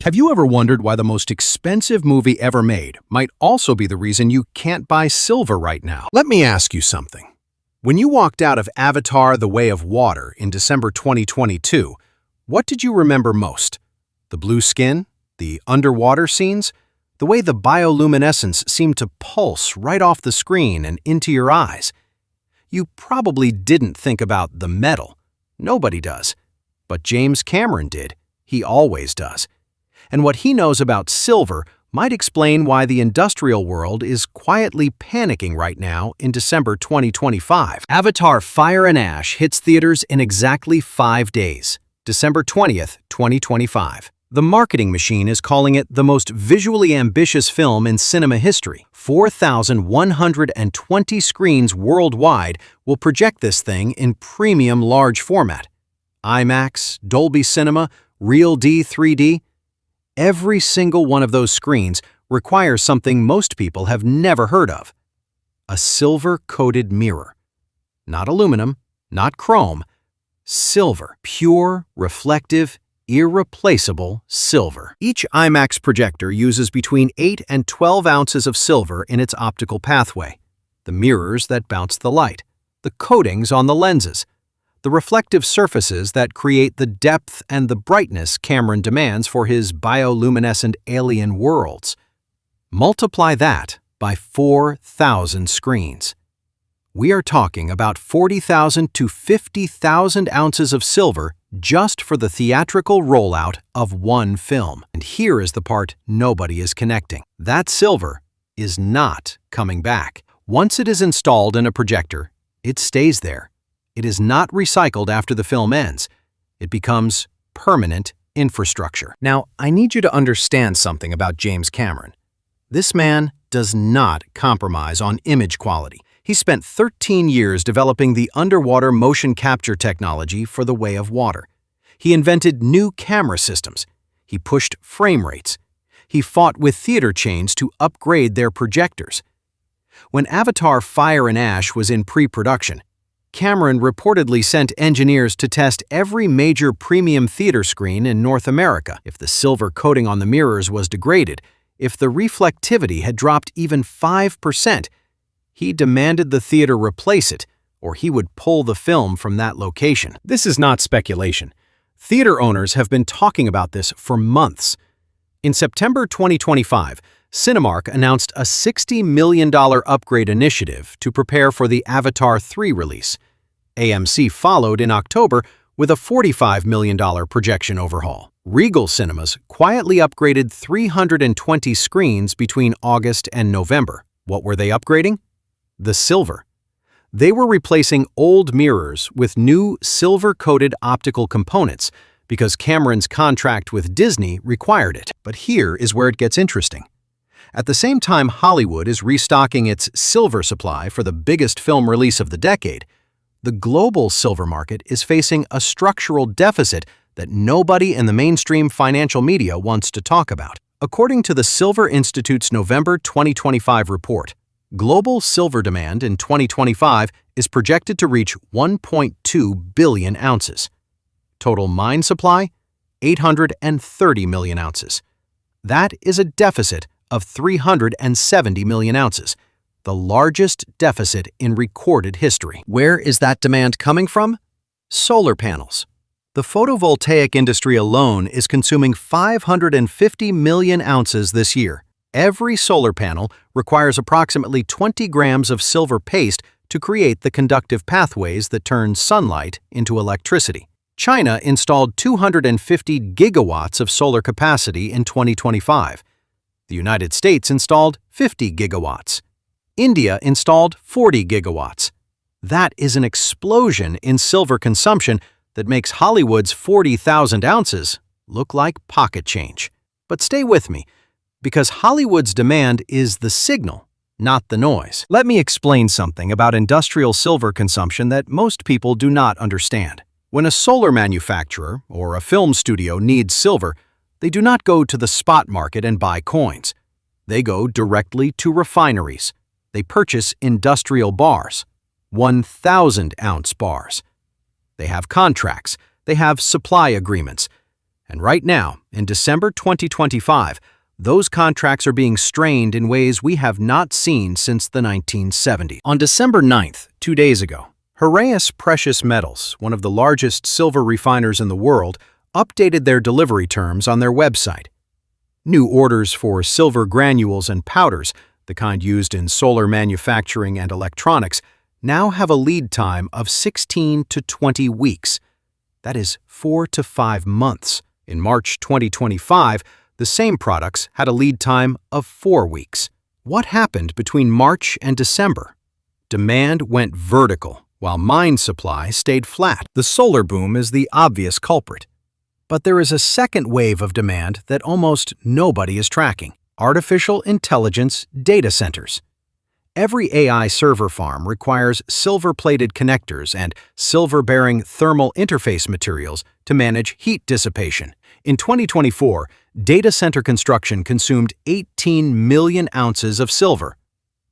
Have you ever wondered why the most expensive movie ever made might also be the reason you can't buy silver right now? Let me ask you something. When you walked out of Avatar: The Way of Water in December 2022, what did you remember most? The blue skin? The underwater scenes? The way the bioluminescence seemed to pulse right off the screen and into your eyes? You probably didn't think about the metal. Nobody does. But James Cameron did. He always does. And what he knows about silver might explain why the industrial world is quietly panicking right now in December 2025. Avatar: Fire and Ash hits theaters in exactly 5 days, December 20th, 2025. The marketing machine is calling it the most visually ambitious film in cinema history. 4,120 screens worldwide will project this thing in premium large format. IMAX, Dolby Cinema, Real D 3D. Every single one of those screens requires something most people have never heard of: a silver-coated mirror. Not aluminum, not chrome, silver. Pure, reflective, irreplaceable silver. Each IMAX projector uses between 8 and 12 ounces of silver in its optical pathway: the mirrors that bounce the light, the coatings on the lenses, the reflective surfaces that create the depth and the brightness Cameron demands for his bioluminescent alien worlds. Multiply that by 4,000 screens. We are talking about 40,000 to 50,000 ounces of silver just for the theatrical rollout of one film. And here is the part nobody is connecting. That silver is not coming back. Once it is installed in a projector, it stays there. It is not recycled after the film ends. It becomes permanent infrastructure. Now, I need you to understand something about James Cameron. This man does not compromise on image quality. He spent 13 years developing the underwater motion capture technology for The Way of Water. He invented new camera systems. He pushed frame rates. He fought with theater chains to upgrade their projectors. When Avatar: Fire and Ash was in pre-production, Cameron reportedly sent engineers to test every major premium theater screen in North America. If the silver coating on the mirrors was degraded, if the reflectivity had dropped even 5%, he demanded the theater replace it, or he would pull the film from that location. This is not speculation. Theater owners have been talking about this for months. In September 2025, Cinemark announced a $60 million upgrade initiative to prepare for the Avatar 3 release. AMC followed in October with a $45 million projection overhaul. Regal Cinemas quietly upgraded 320 screens between August and November. What were they upgrading? The silver. They were replacing old mirrors with new silver-coated optical components because Cameron's contract with Disney required it. But here is where it gets interesting. At the same time Hollywood is restocking its silver supply for the biggest film release of the decade, the global silver market is facing a structural deficit that nobody in the mainstream financial media wants to talk about. According to the Silver Institute's November 2025 report, global silver demand in 2025 is projected to reach 1.2 billion ounces. Total mine supply, 830 million ounces. That is a deficit of 370 million ounces, the largest deficit in recorded history. Where is that demand coming from? Solar panels. The photovoltaic industry alone is consuming 550 million ounces this year. Every solar panel requires approximately 20 grams of silver paste to create the conductive pathways that turn sunlight into electricity. China installed 250 gigawatts of solar capacity in 2025. The United States installed 50 gigawatts. India installed 40 gigawatts. That is an explosion in silver consumption that makes Hollywood's 40,000 ounces look like pocket change. But stay with me, because Hollywood's demand is the signal, not the noise. Let me explain something about industrial silver consumption that most people do not understand. When a solar manufacturer or a film studio needs silver, they do not go to the spot market and buy coins. They go directly to refineries. They purchase industrial bars, 1,000-ounce bars. They have contracts, they have supply agreements, And right now, in December 2025, those contracts are being strained in ways we have not seen since the 1970s. On December 9th, 2 days ago, Heraeus Precious Metals, one of the largest silver refiners in the world, updated their delivery terms on their website. New orders for silver granules and powders, the kind used in solar manufacturing and electronics, now have a lead time of 16 to 20 weeks. That is 4 to 5 months. In March 2025, the same products had a lead time of 4 weeks. What happened between March and December? Demand went vertical, while mine supply stayed flat. The solar boom is the obvious culprit. But there is a second wave of demand that almost nobody is tracking: artificial intelligence data centers. Every AI server farm requires silver-plated connectors and silver-bearing thermal interface materials to manage heat dissipation. In 2024, data center construction consumed 18 million ounces of silver.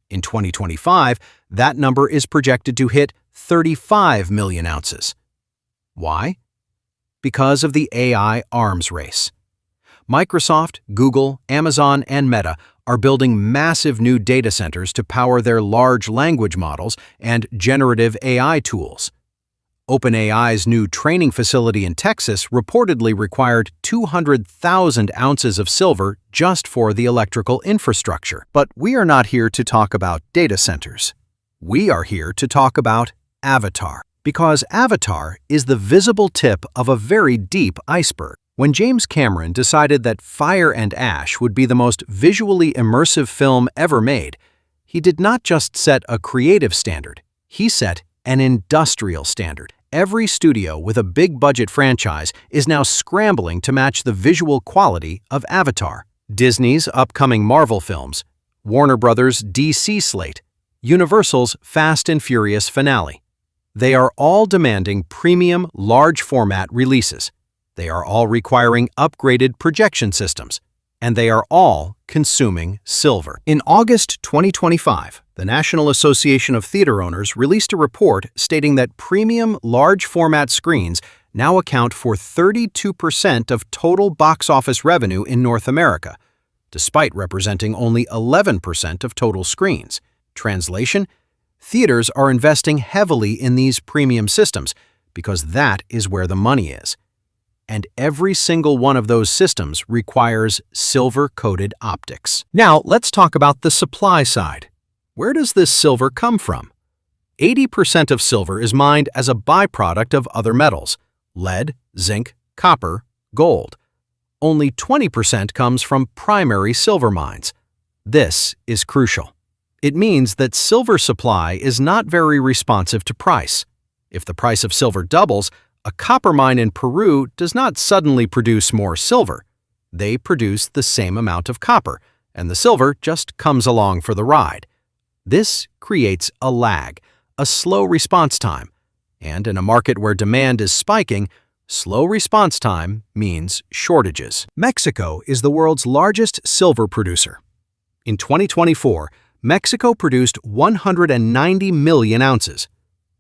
In 2025, that number is projected to hit 35 million ounces. Why? Because of the AI arms race. Microsoft, Google, Amazon, and Meta are building massive new data centers to power their large language models and generative AI tools. OpenAI's new training facility in Texas reportedly required 200,000 ounces of silver just for the electrical infrastructure. But we are not here to talk about data centers. We are here to talk about Avatar, because Avatar is the visible tip of a very deep iceberg. When James Cameron decided that Fire and Ash would be the most visually immersive film ever made, he did not just set a creative standard, he set an industrial standard. Every studio with a big-budget franchise is now scrambling to match the visual quality of Avatar. Disney's upcoming Marvel films, Warner Brothers' DC slate, Universal's Fast and Furious finale. They are all demanding premium, large-format releases. They are all requiring upgraded projection systems, and they are all consuming silver. In August 2025, the National Association of Theater Owners released a report stating that premium large-format screens now account for 32% of total box office revenue in North America, despite representing only 11% of total screens. Translation: theaters are investing heavily in these premium systems because that is where the money is. And every single one of those systems requires silver-coated optics. Now, let's talk about the supply side. Where does this silver come from? 80% of silver is mined as a byproduct of other metals: lead, zinc, copper, gold. Only 20% comes from primary silver mines. This is crucial. It means that silver supply is not very responsive to price. If the price of silver doubles, a copper mine in Peru does not suddenly produce more silver. They produce the same amount of copper, and the silver just comes along for the ride. This creates a lag, a slow response time. And in a market where demand is spiking, slow response time means shortages. Mexico is the world's largest silver producer. In 2024, Mexico produced 190 million ounces.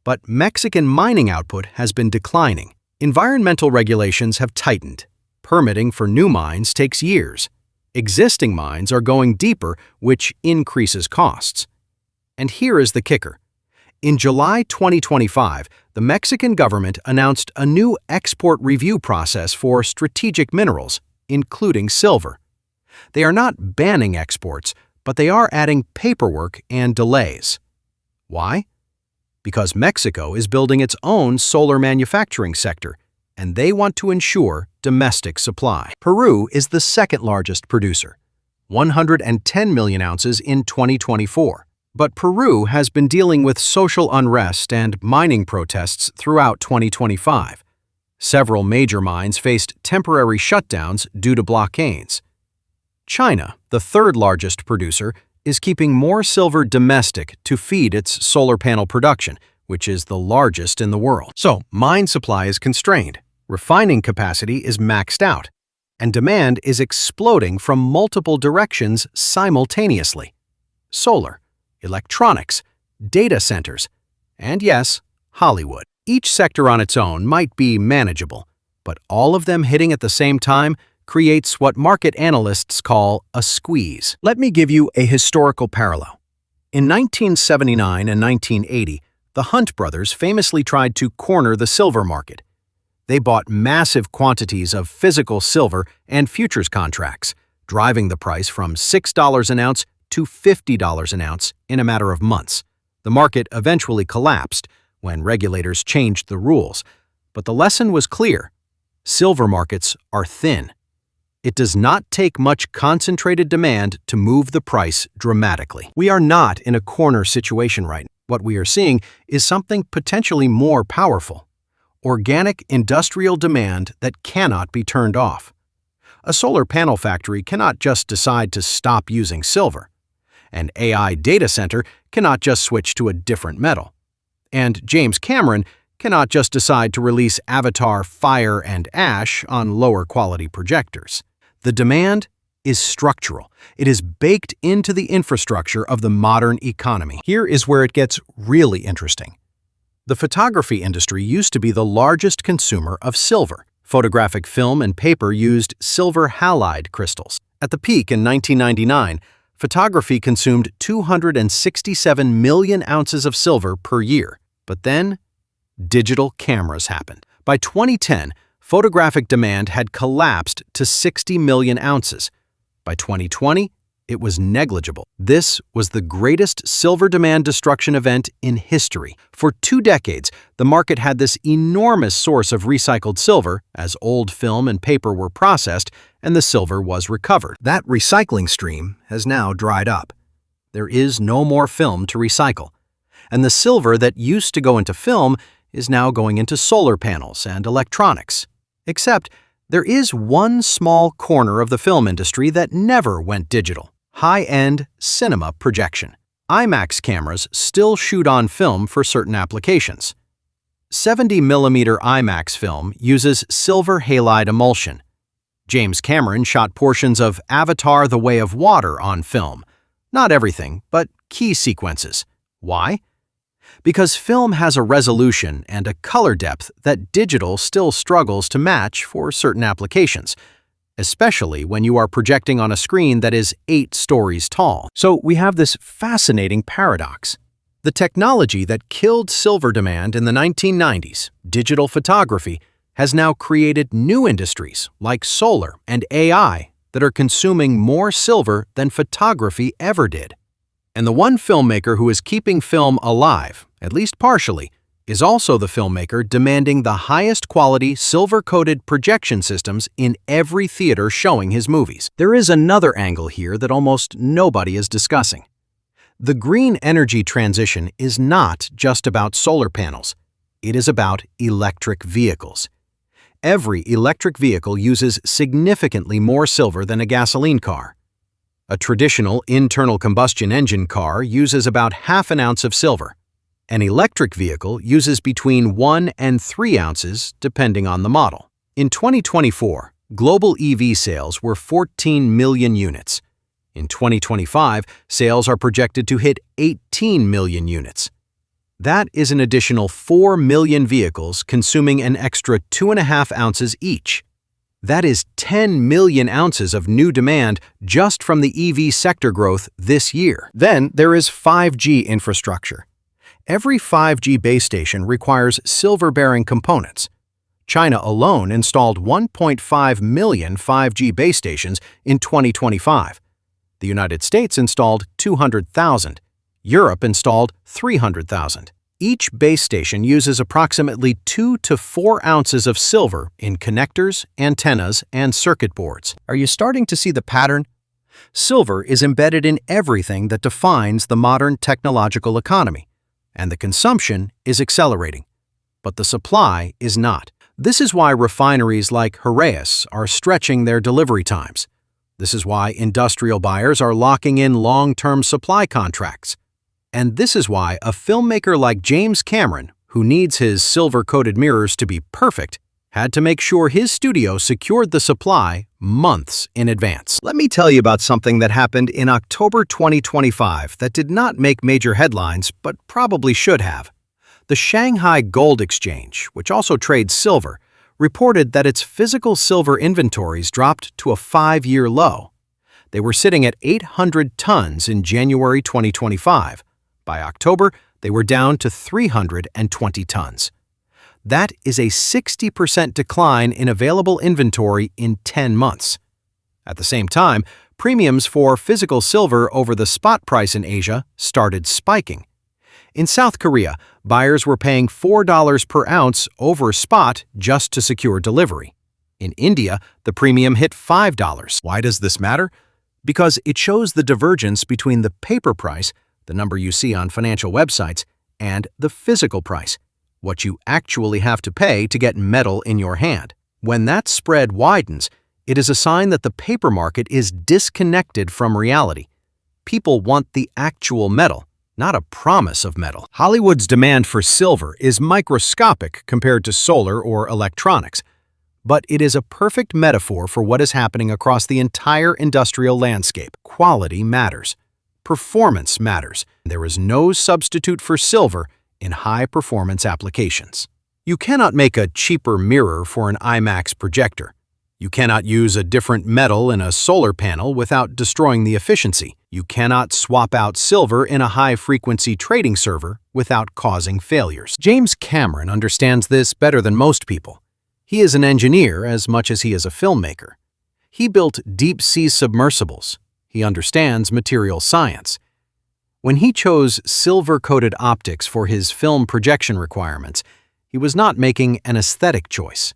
But Mexican mining output has been declining. Environmental regulations have tightened. Permitting for new mines takes years. Existing mines are going deeper, which increases costs. And here is the kicker. In July 2025, the Mexican government announced a new export review process for strategic minerals, including silver. They are not banning exports, but they are adding paperwork and delays. Why? Because Mexico is building its own solar manufacturing sector, and they want to ensure domestic supply. Peru is the second largest producer, 110 million ounces in 2024. But Peru has been dealing with social unrest and mining protests throughout 2025. Several major mines faced temporary shutdowns due to blockades. China, the third largest producer, is keeping more silver domestic to feed its solar panel production, which is the largest in the world. So, mine supply is constrained, refining capacity is maxed out, and demand is exploding from multiple directions simultaneously: solar, electronics, data centers, and yes, Hollywood. Each sector on its own might be manageable, but all of them hitting at the same time creates what market analysts call a squeeze. Let me give you a historical parallel. In 1979 and 1980, the Hunt brothers famously tried to corner the silver market. They bought massive quantities of physical silver and futures contracts, driving the price from $6 an ounce to $50 an ounce in a matter of months. The market eventually collapsed when regulators changed the rules, but the lesson was clear. Silver markets are thin. It does not take much concentrated demand to move the price dramatically. We are not in a corner situation right now. What we are seeing is something potentially more powerful: organic industrial demand that cannot be turned off. A solar panel factory cannot just decide to stop using silver. An AI data center cannot just switch to a different metal. And James Cameron cannot just decide to release Avatar Fire and Ash on lower quality projectors. The demand is structural. It is baked into the infrastructure of the modern economy. Here is where it gets really interesting. The photography industry used to be the largest consumer of silver. Photographic film and paper used silver halide crystals. At the peak in 1999, photography consumed 267 million ounces of silver per year. But then, digital cameras happened. By 2010, photographic demand had collapsed to 60 million ounces. By 2020, it was negligible. This was the greatest silver demand destruction event in history. For 2 decades, the market had this enormous source of recycled silver as old film and paper were processed and the silver was recovered. That recycling stream has now dried up. There is no more film to recycle. And the silver that used to go into film is now going into solar panels and electronics. Except, there is one small corner of the film industry that never went digital: high-end cinema projection. IMAX cameras still shoot on film for certain applications. 70mm IMAX film uses silver halide emulsion. James Cameron shot portions of Avatar: The Way of Water on film. Not everything, but key sequences. Why? Because film has a resolution and a color depth that digital still struggles to match for certain applications, especially when you are projecting on a screen that is 8 stories tall. So we have this fascinating paradox. The technology that killed silver demand in the 1990s, digital photography, has now created new industries like solar and AI that are consuming more silver than photography ever did. And the one filmmaker who is keeping film alive, at least partially, is also the filmmaker demanding the highest quality silver-coated projection systems in every theater showing his movies. There is another angle here that almost nobody is discussing. The green energy transition is not just about solar panels. It is about electric vehicles. Every electric vehicle uses significantly more silver than a gasoline car. A traditional internal combustion engine car uses about half an ounce of silver. An electric vehicle uses between 1 and 3 ounces, depending on the model. In 2024, global EV sales were 14 million units. In 2025, sales are projected to hit 18 million units. That is an additional 4 million vehicles consuming an extra 2.5 ounces each. That is 10 million ounces of new demand just from the EV sector growth this year. Then there is 5G infrastructure. Every 5G base station requires silver-bearing components. China alone installed 1.5 million 5G base stations in 2025. The United States installed 200,000. Europe installed 300,000. Each base station uses approximately 2 to 4 ounces of silver in connectors, antennas, and circuit boards. Are you starting to see the pattern? Silver is embedded in everything that defines the modern technological economy, and the consumption is accelerating, but the supply is not. This is why refineries like Heraeus are stretching their delivery times. This is why industrial buyers are locking in long-term supply contracts. And this is why a filmmaker like James Cameron, who needs his silver-coated mirrors to be perfect, had to make sure his studio secured the supply months in advance. Let me tell you about something that happened in October 2025 that did not make major headlines, but probably should have. The Shanghai Gold Exchange, which also trades silver, reported that its physical silver inventories dropped to a 5-year low. They were sitting at 800 tons in January 2025. By October, they were down to 320 tons. That is a 60% decline in available inventory in 10 months. At the same time, premiums for physical silver over the spot price in Asia started spiking. In South Korea, buyers were paying $4 per ounce over spot just to secure delivery. In India, the premium hit $5. Why does this matter? Because it shows the divergence between the paper price, the number you see on financial websites, and the physical price, what you actually have to pay to get metal in your hand. When that spread widens, it is a sign that the paper market is disconnected from reality. People want the actual metal, not a promise of metal. Hollywood's demand for silver is microscopic compared to solar or electronics, but it is a perfect metaphor for what is happening across the entire industrial landscape. Quality matters. Performance matters. There is no substitute for silver in high-performance applications. You cannot make a cheaper mirror for an IMAX projector. You cannot use a different metal in a solar panel without destroying the efficiency. You cannot swap out silver in a high-frequency trading server without causing failures. James Cameron understands this better than most people. He is an engineer as much as he is a filmmaker. He built deep-sea submersibles. He understands material science. When he chose silver-coated optics for his film projection requirements, he was not making an aesthetic choice.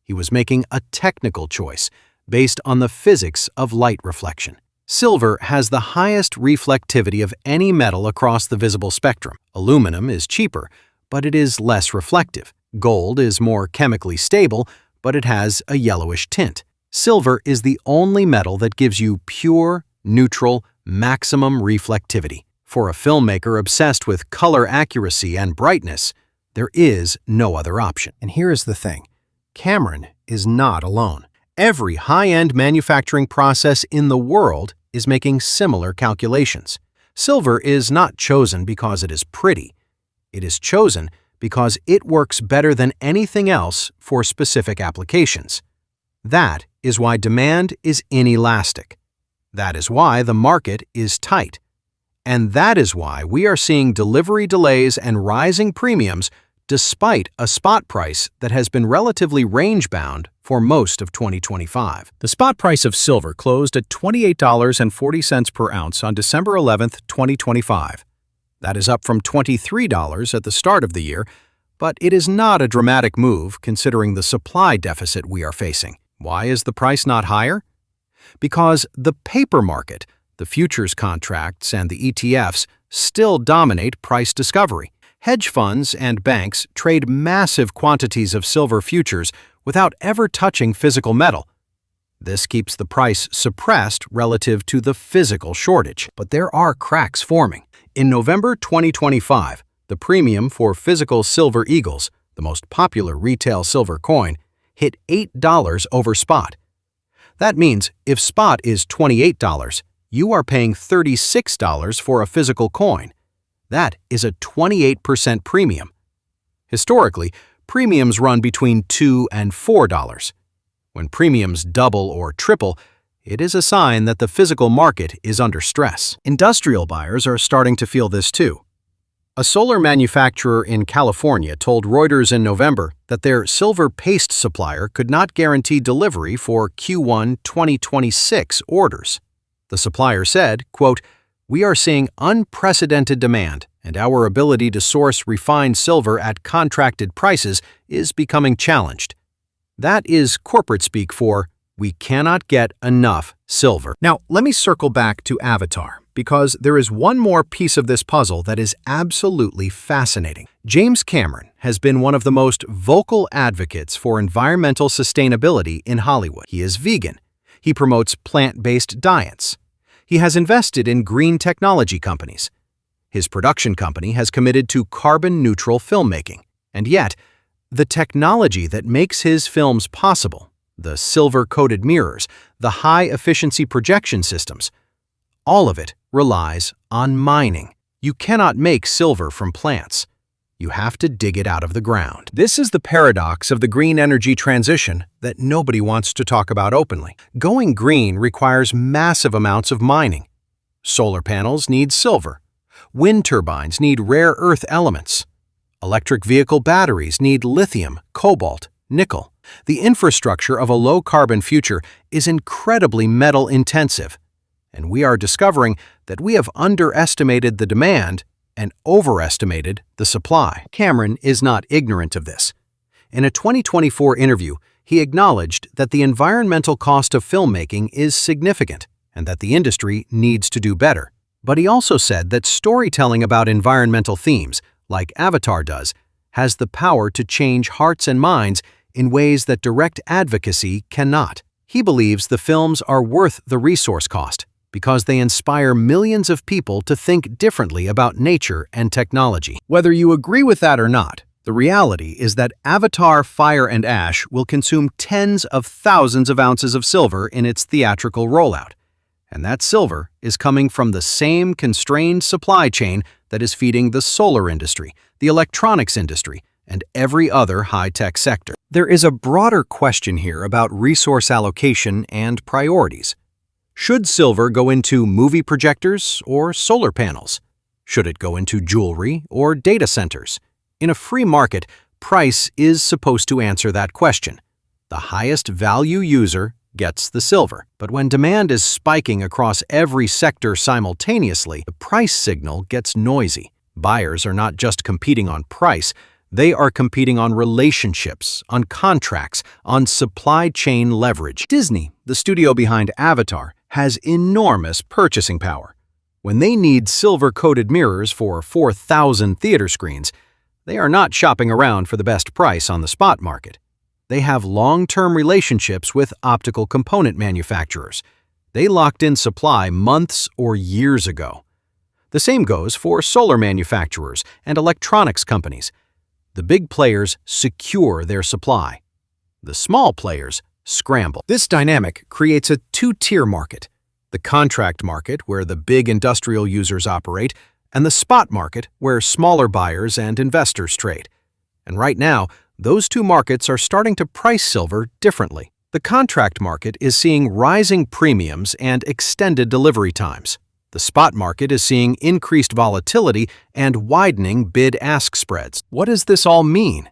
He was making a technical choice based on the physics of light reflection. Silver has the highest reflectivity of any metal across the visible spectrum. Aluminum is cheaper, but it is less reflective. Gold is more chemically stable, but it has a yellowish tint. Silver is the only metal that gives you pure, neutral, maximum reflectivity. For a filmmaker obsessed with color accuracy and brightness, there is no other option. And here is the thing. Cameron is not alone. Every high-end manufacturing process in the world is making similar calculations. Silver is not chosen because it is pretty. It is chosen because it works better than anything else for specific applications. That is why demand is inelastic. That is why the market is tight. And that is why we are seeing delivery delays and rising premiums despite a spot price that has been relatively range-bound for most of 2025. The spot price of silver closed at $28.40 per ounce on December 11, 2025. That is up from $23 at the start of the year, but it is not a dramatic move considering the supply deficit we are facing. Why is the price not higher? Because the paper market, the futures contracts, and the ETFs still dominate price discovery. Hedge funds and banks trade massive quantities of silver futures without ever touching physical metal. This keeps the price suppressed relative to the physical shortage. But there are cracks forming. In November 2025, the premium for physical silver eagles, the most popular retail silver coin, hit $8 over spot. That means if spot is $28, you are paying $36 for a physical coin. That is a 28% premium. Historically, premiums run between $2 and $4. When premiums double or triple, it is a sign that the physical market is under stress. Industrial buyers are starting to feel this too. A solar manufacturer in California told Reuters in November that their silver paste supplier could not guarantee delivery for Q1 2026 orders. The supplier said, quote, "We are seeing unprecedented demand, and our ability to source refined silver at contracted prices is becoming challenged." That is corporate speak for, "We cannot get enough silver." Now, let me circle back to Avatar, because there is one more piece of this puzzle that is absolutely fascinating. James Cameron has been one of the most vocal advocates for environmental sustainability in Hollywood. He is vegan. He promotes plant-based diets. He has invested in green technology companies. His production company has committed to carbon-neutral filmmaking. And yet, the technology that makes his films possible, the silver-coated mirrors, the high-efficiency projection systems, all of it relies on mining. You cannot make silver from plants. you have to dig it out of the ground. This is the paradox of the green energy transition that nobody wants to talk about openly. Going green requires massive amounts of mining. Solar panels need silver. Wind turbines need rare earth elements. Electric vehicle batteries need lithium, cobalt, nickel. The infrastructure of a low-carbon future is incredibly metal-intensive, and we are discovering that we have underestimated the demand and overestimated the supply. Cameron is not ignorant of this. In a 2024 interview, he acknowledged that the environmental cost of filmmaking is significant and that the industry needs to do better. But he also said that storytelling about environmental themes, like Avatar does, has the power to change hearts and minds in ways that direct advocacy cannot. He believes the films are worth the resource cost because they inspire millions of people to think differently about nature and technology. Whether you agree with that or not, the reality is that Avatar: Fire and Ash will consume tens of thousands of ounces of silver in its theatrical rollout. And that silver is coming from the same constrained supply chain that is feeding the solar industry, the electronics industry, and every other high-tech sector. There is a broader question here about resource allocation and priorities. Should silver go into movie projectors or solar panels? Should it go into jewelry or data centers? In a free market, price is supposed to answer that question. The highest value user gets the silver. But when demand is spiking across every sector simultaneously, the price signal gets noisy. Buyers are not just competing on price, they are competing on relationships, on contracts, on supply chain leverage. Disney, the studio behind Avatar, has enormous purchasing power. When they need silver-coated mirrors for 4,000 theater screens, they are not shopping around for the best price on the spot market. They have long-term relationships with optical component manufacturers. They locked in supply months or years ago. The same goes for solar manufacturers and electronics companies. The big players secure their supply. The small players scramble. This dynamic creates a two-tier market: the contract market, where the big industrial users operate, and the spot market, where smaller buyers and investors trade. And right now, those two markets are starting to price silver differently. The contract market is seeing rising premiums and extended delivery times. The spot market is seeing increased volatility and widening bid-ask spreads. What does this all mean?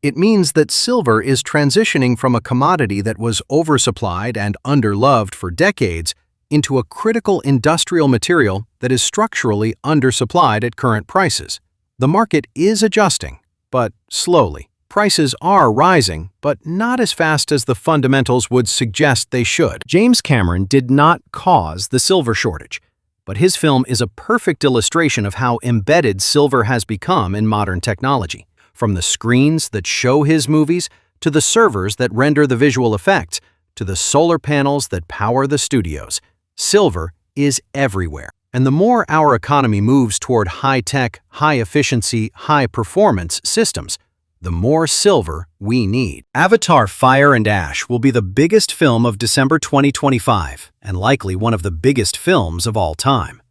It means that silver is transitioning from a commodity that was oversupplied and underloved for decades into a critical industrial material that is structurally undersupplied at current prices. The market is adjusting, but slowly. Prices are rising, but not as fast as the fundamentals would suggest they should. James Cameron did not cause the silver shortage, but his film is a perfect illustration of how embedded silver has become in modern technology. From the screens that show his movies, to the servers that render the visual effects, to the solar panels that power the studios, silver is everywhere. And the more our economy moves toward high-tech, high-efficiency, high-performance systems, the more silver we need. Avatar: Fire and Ash will be the biggest film of December 2025, and likely one of the biggest films of all time.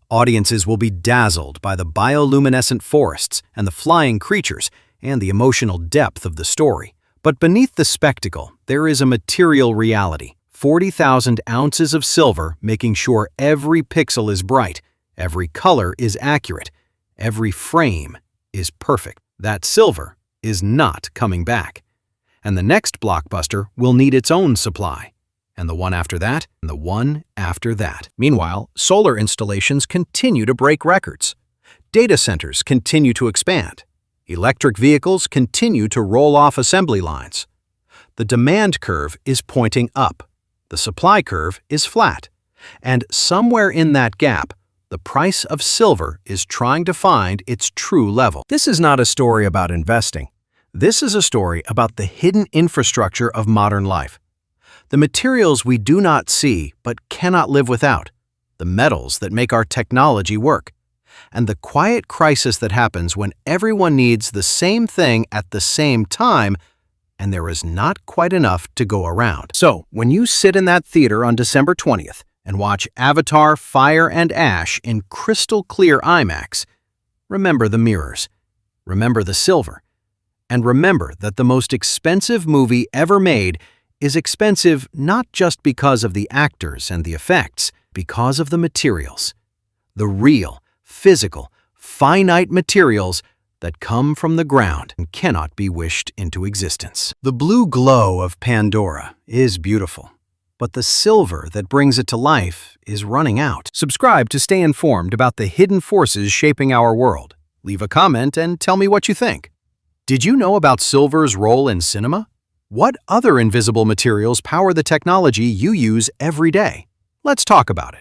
Audiences will be dazzled by the bioluminescent forests and the flying creatures and the emotional depth of the story. But beneath the spectacle, there is a material reality: 40,000 ounces of silver making sure every pixel is bright, every color is accurate, every frame is perfect. That silver is not coming back. And the next blockbuster will need its own supply. And the one after that, and the one after that. Meanwhile, solar installations continue to break records. Data centers continue to expand. Electric vehicles continue to roll off assembly lines. The demand curve is pointing up. The supply curve is flat. And somewhere in that gap, the price of silver is trying to find its true level. This is not a story about investing. This is a story about the hidden infrastructure of modern life. The materials we do not see but cannot live without. The metals that make our technology work. And the quiet crisis that happens when everyone needs the same thing at the same time, and there is not quite enough to go around. So, when you sit in that theater on December 20th and watch Avatar: Fire and Ash in crystal clear IMAX, remember the mirrors. Remember the silver. And remember that the most expensive movie ever made is expensive not just because of the actors and the effects, because of the materials. The real, physical, finite materials that come from the ground and cannot be wished into existence. The blue glow of Pandora is beautiful, but the silver that brings it to life is running out. Subscribe to stay informed about the hidden forces shaping our world. Leave a comment and tell me what you think. Did you know about silver's role in cinema? What other invisible materials power the technology you use every day? Let's talk about it.